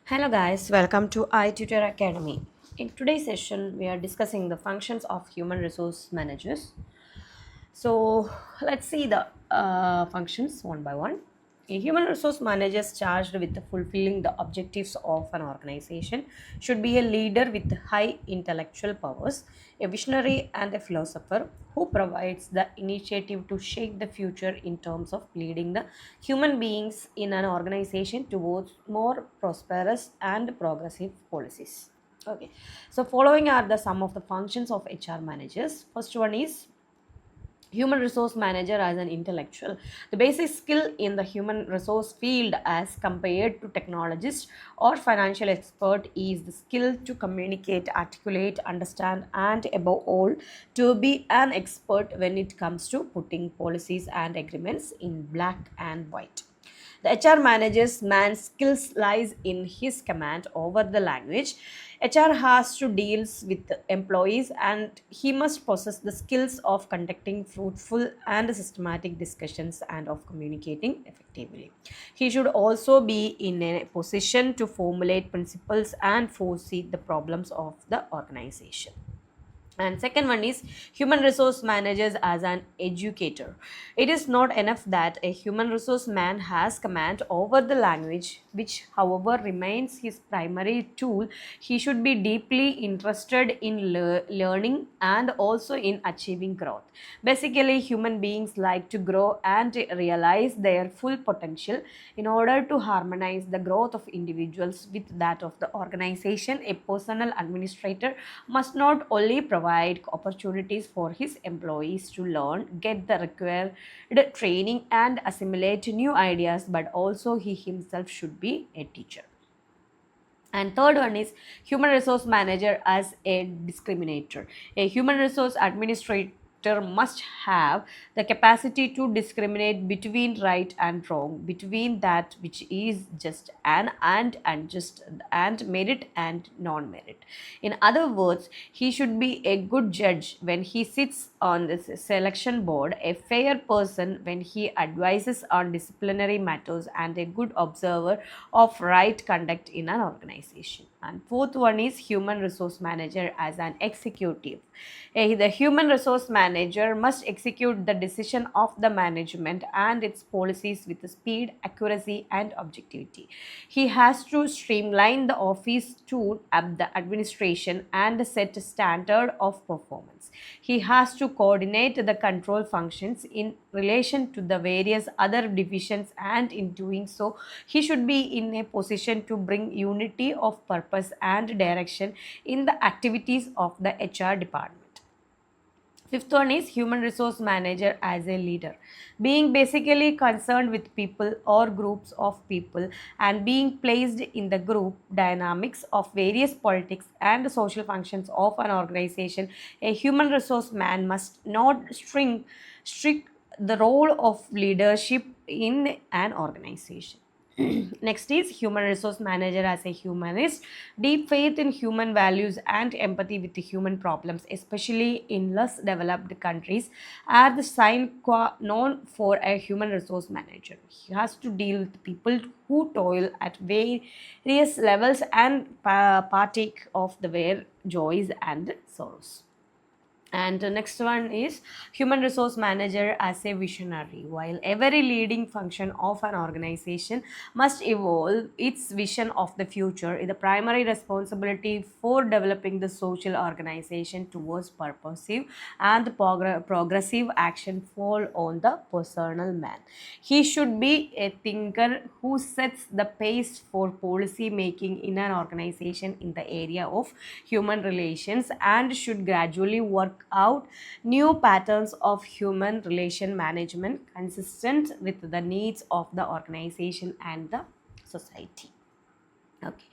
Hello guys, welcome to i-tutor Academy. In today's session, we are discussing the functions of human resource managers. So let's see the functions one by one. A human resource manager is charged with fulfilling the objectives of an organization should be a leader with high intellectual powers, a visionary and a philosopher who provides the initiative to shape the future in terms of leading the human beings in an organization towards more prosperous and progressive policies. Okay, so following are the some of the functions of HR managers. First one is human resource manager as an intellectual. The basic skill in the human resource field as compared to technologist or financial expert is the skill to communicate, articulate, understand, and above all to be an expert when it comes to putting policies and agreements in black and white. The HR manager's man's skills lies in his command over the language. HR has to deal with the employees and he must possess the skills of conducting fruitful and systematic discussions and of communicating effectively. He should also be in a position to formulate principles and foresee the problems of the organization. And second one is human resource managers as an educator. It is not enough that a human resource man has command over the language, which however remains his primary tool. He should be deeply interested in learning and also in achieving growth. Basically, human beings like to grow and realize their full potential. In order to harmonize the growth of individuals with that of the organization, a personal administrator must not only provide opportunities for his employees to learn, get the required training, and assimilate new ideas, but also he himself should be a teacher. And third one is human resource manager as a discriminator. A human resource administrator must have the capacity to discriminate between right and wrong, between that which is just and unjust, and merit and non-merit. In other words, he should be a good judge when he sits on the selection board, a fair person when he advises on disciplinary matters, and a good observer of right conduct in an organization. And fourth one is human resource manager as an executive. The human resource manager must execute the decision of the management and its policies with speed, accuracy, and objectivity. He has to streamline the office to up the administration and set a standard of performance. He has to coordinate the control functions in relation to the various other divisions, and in doing so, he should be in a position to bring unity of purpose and direction in the activities of the HR department. Fifth one is human resource manager as a leader. Being basically concerned with people or groups of people and being placed in the group dynamics of various politics and social functions of an organization, a human resource man must not strict the role of leadership in an organization. Next is human resource manager as a humanist. Deep faith in human values and empathy with the human problems, especially in less developed countries, are the sine qua non for a human resource manager. He has to deal with people who toil at various levels and partake of their joys and sorrows. And the next one is human resource manager as a visionary. While every leading function of an organization must evolve its vision of the future, the primary responsibility for developing the social organization towards purposive and progressive action fall on the personal man. He should be a thinker who sets the pace for policy making in an organization in the area of human relations and should gradually work out new patterns of human relation management consistent with the needs of the organization and the society. Okay,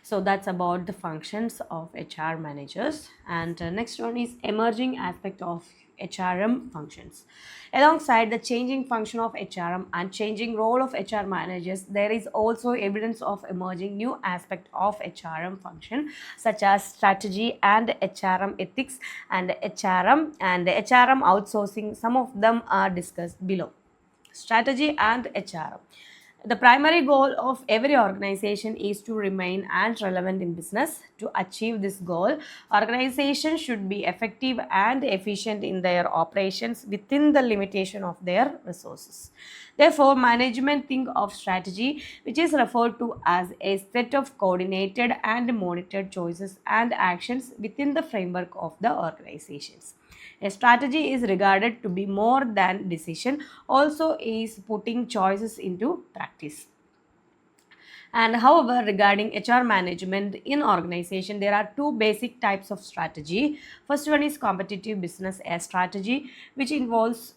so that's about the functions of HR managers. And next one is emerging aspect of HRM functions. Alongside the changing function of HRM and changing role of HR managers, there is also evidence of emerging new aspect of HRM function, such as strategy and HRM ethics and HRM outsourcing. Some of them are discussed below. Strategy and HRM. The primary goal of every organization is to remain and relevant in business. To achieve this goal, organizations should be effective and efficient in their operations within the limitation of their resources. Therefore, management think of strategy, which is referred to as a set of coordinated and monitored choices and actions within the framework of the organizations. A strategy is regarded to be more than decision, also is putting choices into practice. And however, regarding HR management in organization, there are two basic types of strategy. First one is competitive business strategy, which involves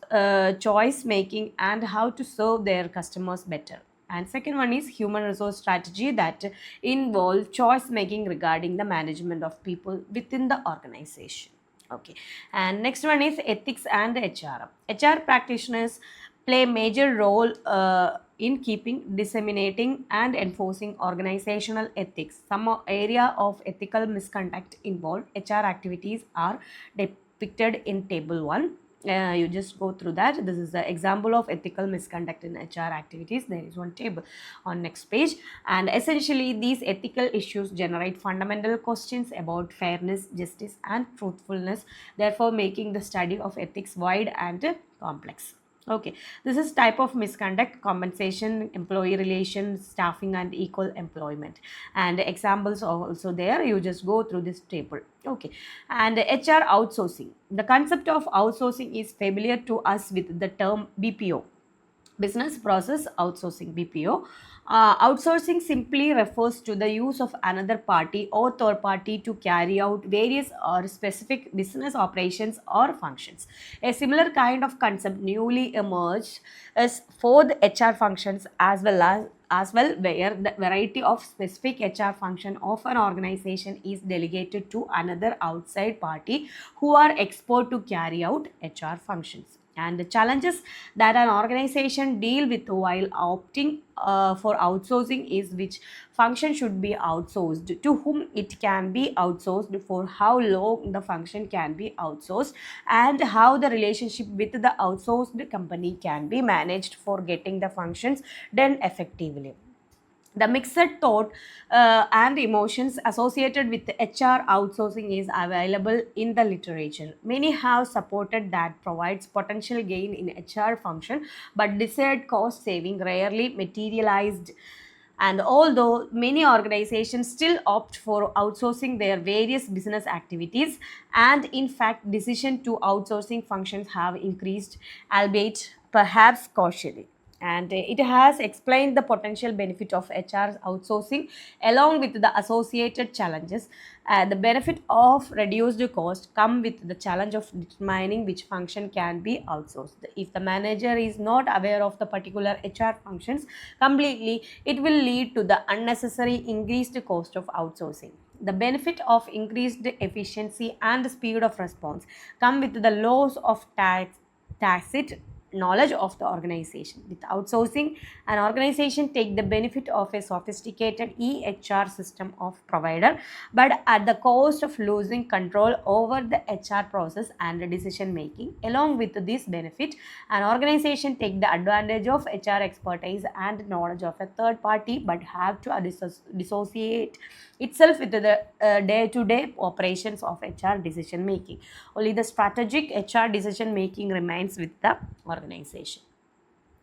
choice making and how to serve their customers better. And second one is human resource strategy that involve choice making regarding the management of people within the organization. Okay, and next one is ethics and HR. HR practitioners play a major role in keeping, disseminating, and enforcing organizational ethics. Some area of ethical misconduct involved HR activities are depicted in Table 1. You just go through that. This is the example of ethical misconduct in HR activities. There is one table on next page, and essentially these ethical issues generate fundamental questions about fairness, justice, and truthfulness, therefore making the study of ethics wide and complex. Okay, this is type of misconduct: compensation, employee relations, staffing, and equal employment. And examples are also there. You just go through this table. Okay, and HR outsourcing. The concept of outsourcing is familiar to us with the term BPO, business process outsourcing, BPO. Outsourcing simply refers to the use of another party or third party to carry out various or specific business operations or functions. A similar kind of concept newly emerged is for the HR functions as well, where the variety of specific HR function of an organization is delegated to another outside party who are expert to carry out HR functions. And the challenges that an organization deal with while opting for outsourcing is which function should be outsourced, to whom it can be outsourced, for how long the function can be outsourced, and how the relationship with the outsourced company can be managed for getting the functions done effectively. The mixed thought and emotions associated with HR outsourcing is available in the literature. Many have supported that provides potential gain in HR function, but desired cost saving rarely materialized. And although many organizations still opt for outsourcing their various business activities, and in fact, decision to outsourcing functions have increased, albeit perhaps cautiously. And it has explained the potential benefit of HR outsourcing along with the associated challenges. The benefit of reduced cost come with the challenge of determining which function can be outsourced. If the manager is not aware of the particular HR functions completely, it will lead to the unnecessary increased cost of outsourcing. The benefit of increased efficiency and speed of response come with the loss of tacit knowledge of the organization. With outsourcing, an organization take the benefit of a sophisticated EHR system of provider, but at the cost of losing control over the HR process and the decision making. Along with this benefit, an organization take the advantage of HR expertise and knowledge of a third party, but have to dissociate itself with the day-to-day operations of HR decision making. Only the strategic HR decision making remains with the organization.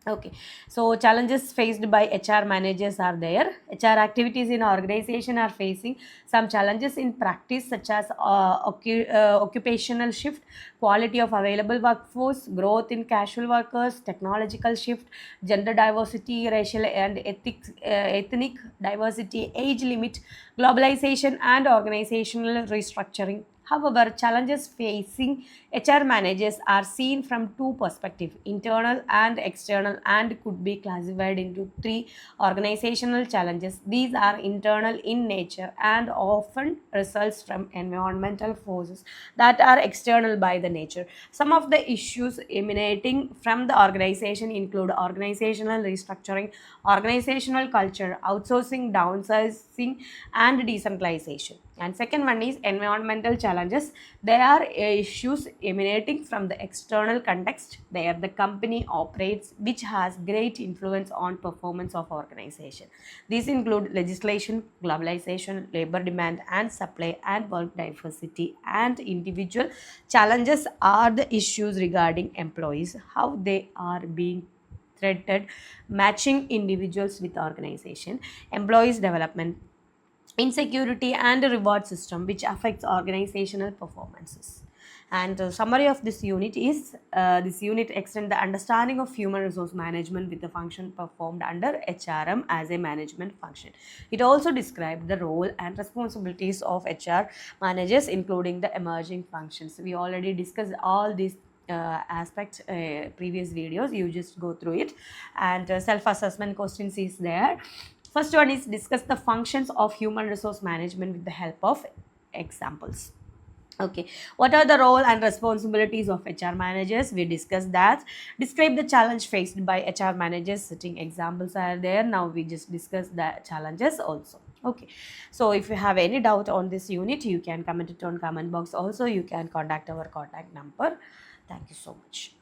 Okay, so challenges faced by HR managers are there. HR activities in organization are facing some challenges in practice, such as occupational shift, quality of available workforce, growth in casual workers, technological shift, gender diversity, racial and ethnic diversity, age limit, globalization, and organizational restructuring. However, challenges facing HR managers are seen from two perspectives, internal and external, and could be classified into three organizational challenges. These are internal in nature and often results from environmental forces that are external by the nature. Some of the issues emanating from the organization include organizational restructuring, organizational culture, outsourcing, downsizing, and decentralization. And second one is environmental challenges. They are issues emanating from the external context where the company operates, which has great influence on performance of organization. These include legislation, globalization, labor demand and supply, and work diversity. And individual challenges are the issues regarding employees, how they are being treated, matching individuals with organization, employees development, insecurity, and a reward system which affects organizational performances. And summary of this unit is this unit extends the understanding of human resource management with the function performed under HRM as a management function. It also described the role and responsibilities of HR managers, including the emerging functions. We already discussed all these aspects previous videos. You just go through it, and self-assessment questions is there. First one is discuss the functions of human resource management with the help of examples. Okay, what are the role and responsibilities of HR managers? We discussed that. Describe the challenge faced by HR managers. Sitting examples are there. Now we just discuss the challenges also. Okay, so if you have any doubt on this unit, you can comment it on comment box. Also, you can contact our contact number. Thank you so much.